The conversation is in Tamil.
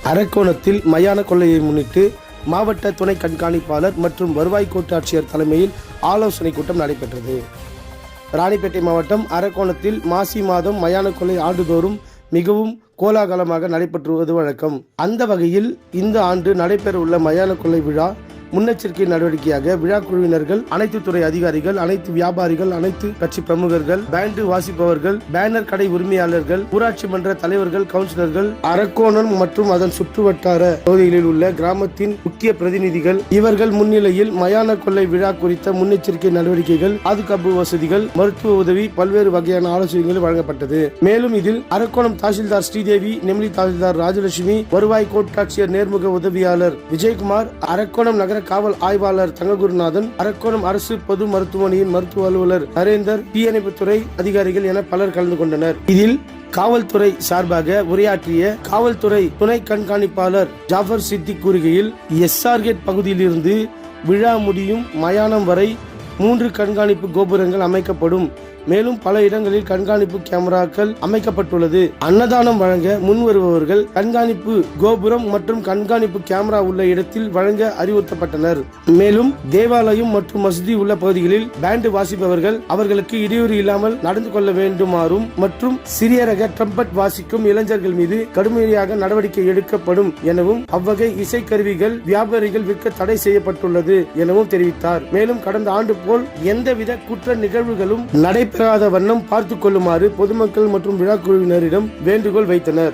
அரக்கோணத்தில் மயான கொள்ளையை முன்னிட்டு மாவட்ட துணை கண்காணிப்பாளர் மற்றும் வருவாய் கோட்டாட்சியர் தலைமையில் ஆலோசனை கூட்டம் நடைபெற்றது. ராணிப்பேட்டை மாவட்டம் அரக்கோணத்தில் மாசி மாதம் மயான கொள்ளை ஆண்டுதோறும் மிகவும் கோலாகலமாக நடைபெற்றுவது வழக்கம். அந்த வகையில் இந்த ஆண்டு நடைபெறவுள்ள மயான கொள்ளை விழா முன்னெச்சரிக்கை நடவடிக்கையாக விழா குழுவினர்கள், அனைத்து துறை அதிகாரிகள், அனைத்து வியாபாரிகள், அனைத்து கட்சி பிரமுகர்கள், பேண்டு வாசிப்பவர்கள், பேனர் கடை உரிமையாளர்கள், ஊராட்சி மன்ற தலைவர்கள், கவுன்சிலர்கள், அரக்கோணம் மற்றும் அதன் சுற்றுவட்டார பகுதிகளில் உள்ள கிராமத்தின் முக்கிய பிரதிநிதிகள் இவர்கள் முன்னிலையில் மயான கொள்ளை விழா குறித்த முன்னெச்சரிக்கை நடவடிக்கைகள், பாதுகாப்பு வசதிகள், மருத்துவ உதவி, பல்வேறு வகையான ஆலோசனைகள் வழங்கப்பட்டது. மேலும் இதில் அரக்கோணம் தாசில்தார் ஸ்ரீதேவி, நெமிலி தாசில்தார் ராஜலட்சுமி, வருவாய் கோட்டாட்சியர் நேர்முக உதவியாளர் விஜயகுமார், அரக்கோணம் நகர காவல் ஆய்வாளர் தங்ககுருநாதன், அரக்கோணம் அரசு பொது மருத்துவமனையின் மருத்துவ அலுவலர் நரேந்தர், தீயணைப்புத்துறை அதிகாரிகள் என பலர் கலந்து கொண்டனர். இதில் காவல்துறை சார்பாக உரையாற்றிய காவல்துறை துணை கண்காணிப்பாளர் ஜாஃபர் சித்திக் கூறுகையில், SR கேட் பகுதியிலிருந்து விழா முடியும் மயானம் வரை 3 கண்காணிப்பு கோபுரங்கள் அமைக்கப்படும். மேலும் பல இடங்களில் கண்காணிப்பு கேமராக்கள் அமைக்கப்பட்டுள்ளது. அன்னதானம் வழங்க முன் வருபவர்கள் கண்காணிப்பு கோபுரம் மற்றும் கண்காணிப்பு கேமரா உள்ள இடத்தில் வழங்க அறிவுறுத்தப்பட்டனர். மேலும் தேவாலயம் மற்றும் மசூதி உள்ள பகுதிகளில் பேண்டு வாசிப்பவர்கள் அவர்களுக்கு இடையூறு இல்லாமல் நடந்து கொள்ள வேண்டுமாறும் மற்றும் சிறிய ரக ட்ரம்பட் வாசிக்கும் இளைஞர்கள் மீது கடுமையாக நடவடிக்கை எடுக்கப்படும் எனவும், அவ்வகை இசைக்கருவிகள் வியாபாரிகள் விற்க தடை செய்யப்பட்டுள்ளது எனவும் தெரிவித்தார். மேலும் கடந்த ஆண்டு போல் எந்தவித குற்ற நிகழ்வுகளும் நடைபெறாத வண்ணம் பார்த்துக் கொள்ளுமாறு பொதுமக்கள் மற்றும் விழா குழுவினரிடம் வேண்டுகோள் வைத்தனர்.